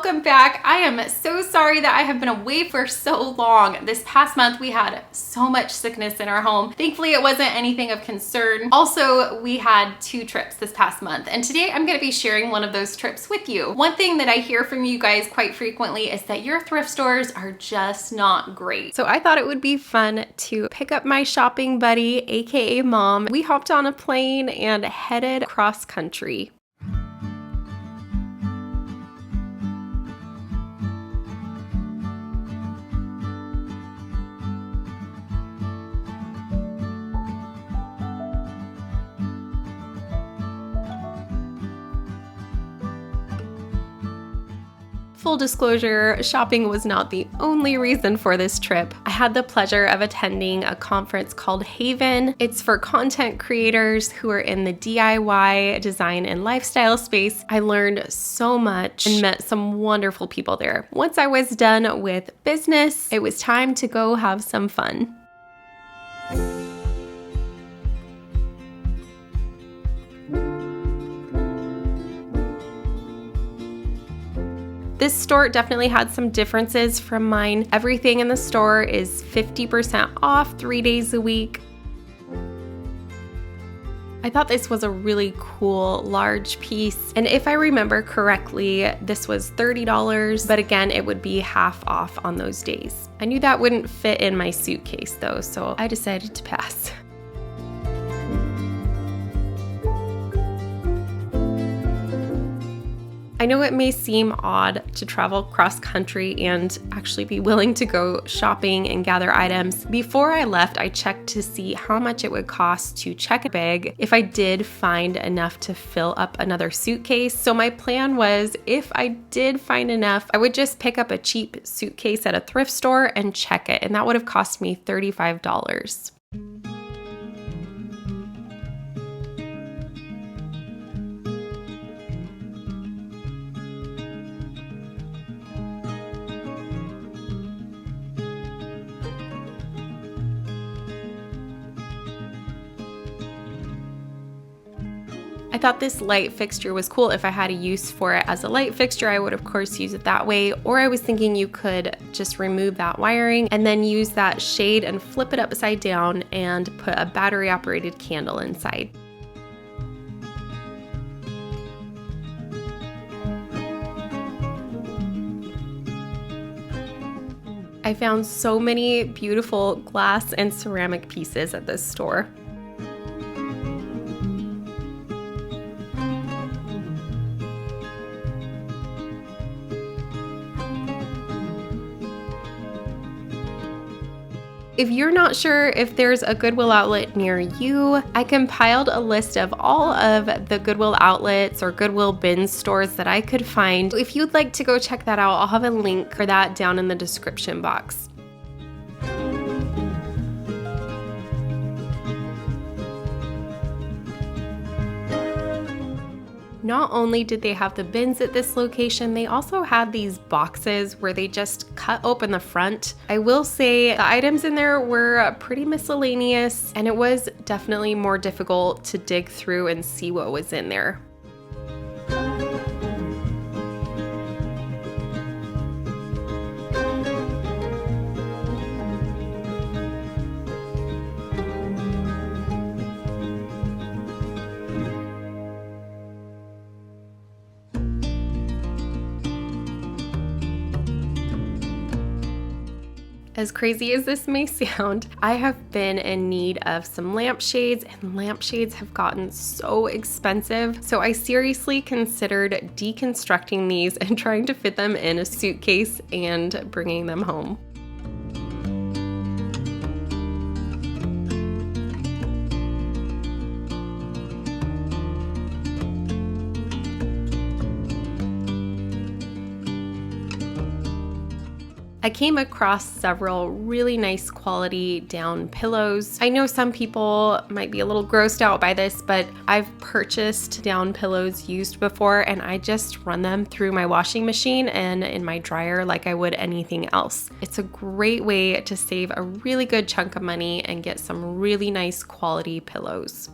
welcome back. I am so sorry that I have been away for so long. This past month we had so much sickness in our home. Thankfully it wasn't anything of concern. Also, we had 2 trips this past month, and today I'm going to be sharing one of those trips with you. One thing that I hear from you guys quite frequently is that your thrift stores are just not great. So I thought it would be fun to pick up my shopping buddy, aka mom. We hopped on a plane and headed cross country. Full disclosure, shopping was not the only reason for this trip. I had the pleasure of attending a conference called Haven. It's for content creators who are in the DIY design and lifestyle space. I learned so much and met some wonderful people there. Once I was done with business, it was time to go have some fun. This store definitely had some differences from mine. Everything in the store is 50% off 3 days a week. I thought this was a really cool large piece, and if I remember correctly, this was $30, but again, it would be half off on those days. I knew that wouldn't fit in my suitcase though, so I decided to pass. I know it may seem odd to travel cross country and actually be willing to go shopping and gather items. Before I left, I checked to see how much it would cost to check a bag if I did find enough to fill up another suitcase. So my plan was, if I did find enough, I would just pick up a cheap suitcase at a thrift store and check it, and that would have cost me $35. I thought this light fixture was cool. If I had a use for it as a light fixture, I would of course use it that way. Or I was thinking you could just remove that wiring and then use that shade and flip it upside down and put a battery operated candle inside. I found so many beautiful glass and ceramic pieces at this store. If you're not sure if there's a Goodwill Outlet near you, I compiled a list of all of the Goodwill Outlets or Goodwill bin stores that I could find. If you'd like to go check that out, I'll have a link for that down in the description box. Not only did they have the bins at this location, they also had these boxes where they just cut open the front. I will say the items in there were pretty miscellaneous, and it was definitely more difficult to dig through and see what was in there. As crazy as this may sound, I have been in need of some lampshades, and lampshades have gotten so expensive. So I seriously considered deconstructing these and trying to fit them in a suitcase and bringing them home. I came across several really nice quality down pillows. I know some people might be a little grossed out by this, but I've purchased down pillows used before, and I just run them through my washing machine and in my dryer like I would anything else. It's a great way to save a really good chunk of money and get some really nice quality pillows.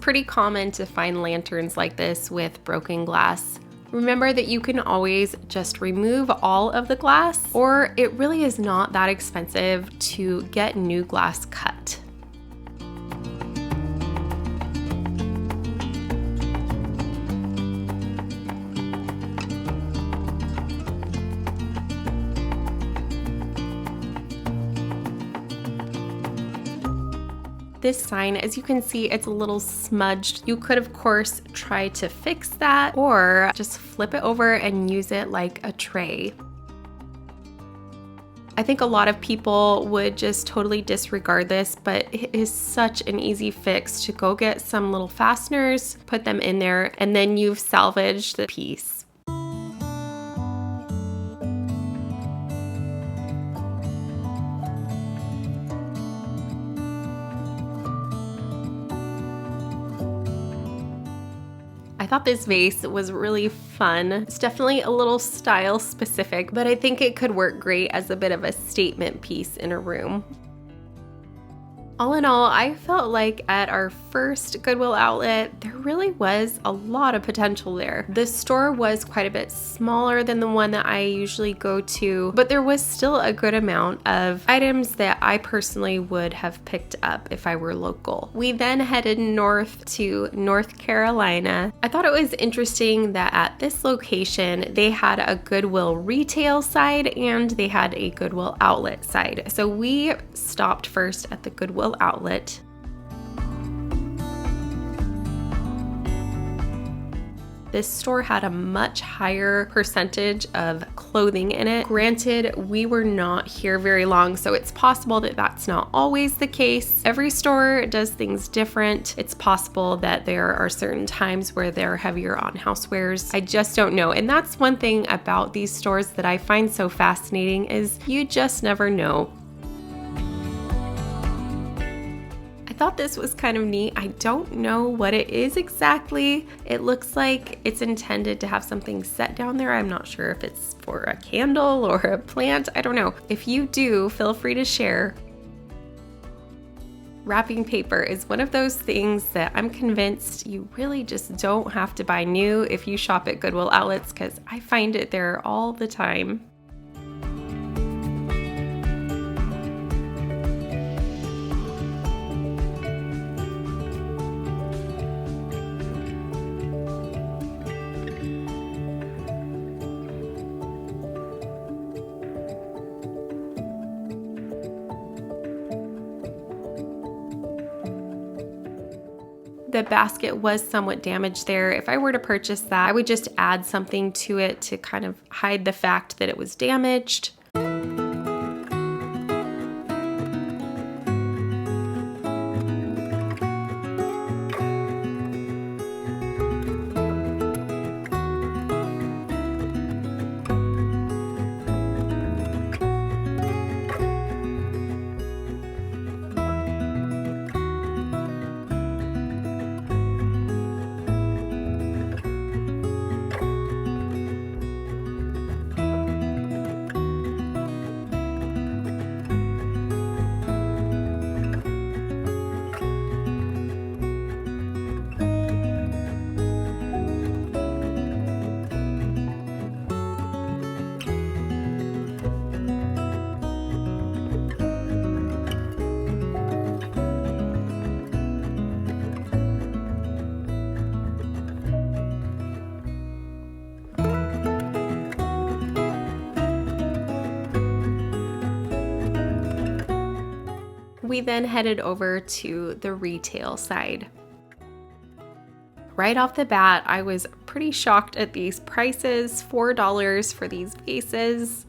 pretty common to find lanterns like this with broken glass. Remember that you can always just remove all of the glass, or it really is not that expensive to get new glass cut. This sign, as you can see, it's a little smudged. You could, of course, try to fix that or just flip it over and use it like a tray. I think a lot of people would just totally disregard this, but it is such an easy fix to go get some little fasteners, put them in there, and then you've salvaged the piece. I thought this vase was really fun. It's definitely a little style specific, but I think it could work great as a bit of a statement piece in a room. All in all, I felt like at our first Goodwill outlet, there really was a lot of potential there. The store was quite a bit smaller than the one that I usually go to, but there was still a good amount of items that I personally would have picked up if I were local. We then headed north to North Carolina. I thought it was interesting that at this location, they had a Goodwill retail side and they had a Goodwill outlet side. So we stopped first at the Goodwill Outlet. This store had a much higher percentage of clothing in it. Granted, we were not here very long, so it's possible that that's not always the case. Every store does things different. It's possible that there are certain times where they're heavier on housewares. I just don't know. And that's one thing about these stores that I find so fascinating is you just never know. I thought this was kind of neat. I don't know what it is exactly. It looks like it's intended to have something set down there. I'm not sure if it's for a candle or a plant. I don't know. If you do, feel free to share. Wrapping paper is one of those things that I'm convinced you really just don't have to buy new if you shop at Goodwill outlets, because I find it there all the time. The basket was somewhat damaged there. If I were to purchase that, I would just add something to it to kind of hide the fact that it was damaged. We then headed over to the retail side. Right off the bat, I was pretty shocked at these prices, $4 for these vases.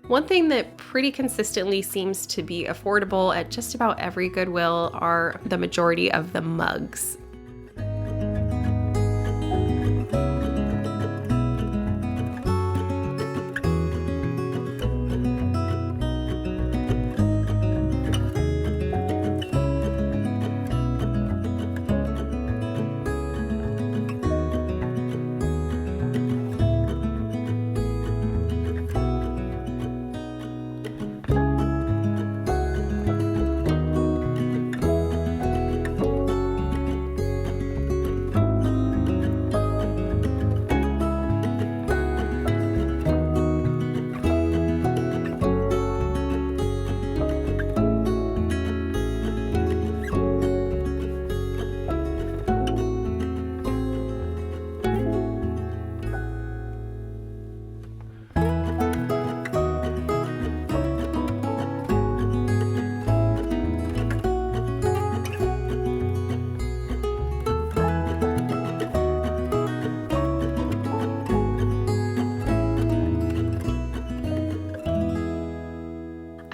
One thing that pretty consistently seems to be affordable at just about every Goodwill are the majority of the mugs.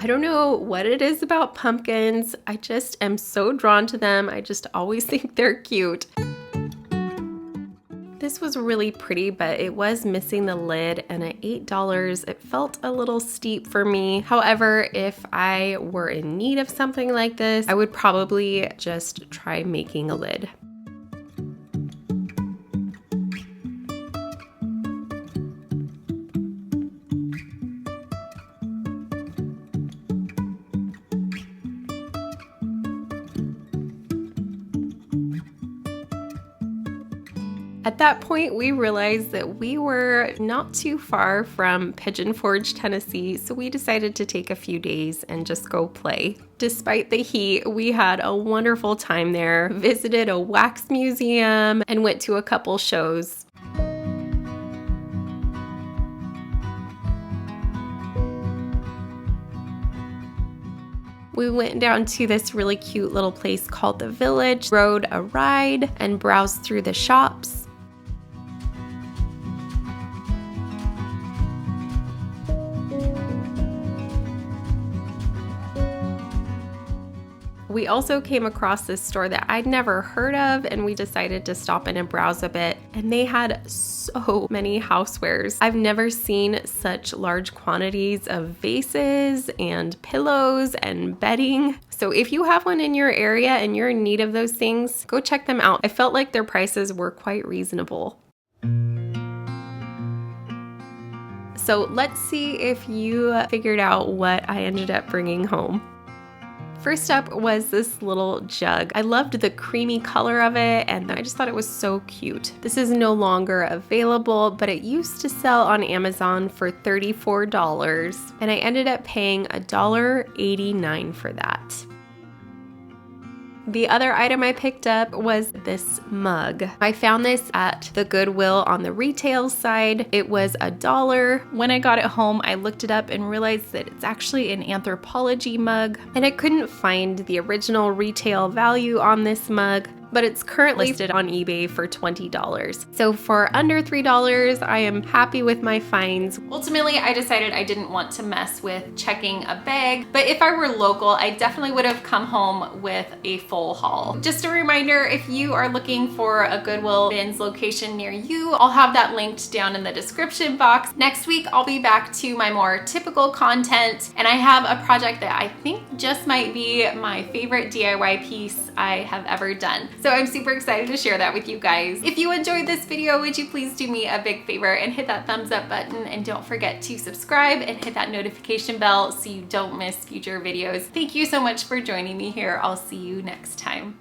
I don't know what it is about pumpkins. I just am so drawn to them. I just always think they're cute. This was really pretty, but it was missing the lid, and at $8, it felt a little steep for me. However, if I were in need of something like this, I would probably just try making a lid. At that point, we realized that we were not too far from Pigeon Forge, Tennessee, so we decided to take a few days and just go play. Despite the heat, we had a wonderful time there, visited a wax museum, and went to a couple shows. We went down to this really cute little place called The Village, rode a ride, and browsed through the shops. We also came across this store that I'd never heard of, and we decided to stop in and browse a bit, and they had so many housewares. I've never seen such large quantities of vases and pillows and bedding. So if you have one in your area and you're in need of those things, go check them out. I felt like their prices were quite reasonable. So let's see if you figured out what I ended up bringing home. First up was this little jug. I loved the creamy color of it, and I just thought it was so cute. This is no longer available, but it used to sell on Amazon for $34, and I ended up paying $1.89 for that. The other item I picked up was this mug. I found this at the Goodwill on the retail side. It was $1. When I got it home, I looked it up and realized that it's actually an anthropology mug, and I couldn't find the original retail value on this mug, but it's currently listed on eBay for $20. So for under $3, I am happy with my finds. Ultimately, I decided I didn't want to mess with checking a bag, but if I were local, I definitely would have come home with a full haul. Just a reminder, if you are looking for a Goodwill bins location near you, I'll have that linked down in the description box. Next week, I'll be back to my more typical content, and I have a project that I think just might be my favorite DIY piece I have ever done. So I'm super excited to share that with you guys. If you enjoyed this video, would you please do me a big favor and hit that thumbs up button, and don't forget to subscribe and hit that notification bell so you don't miss future videos. Thank you so much for joining me here. I'll see you next time.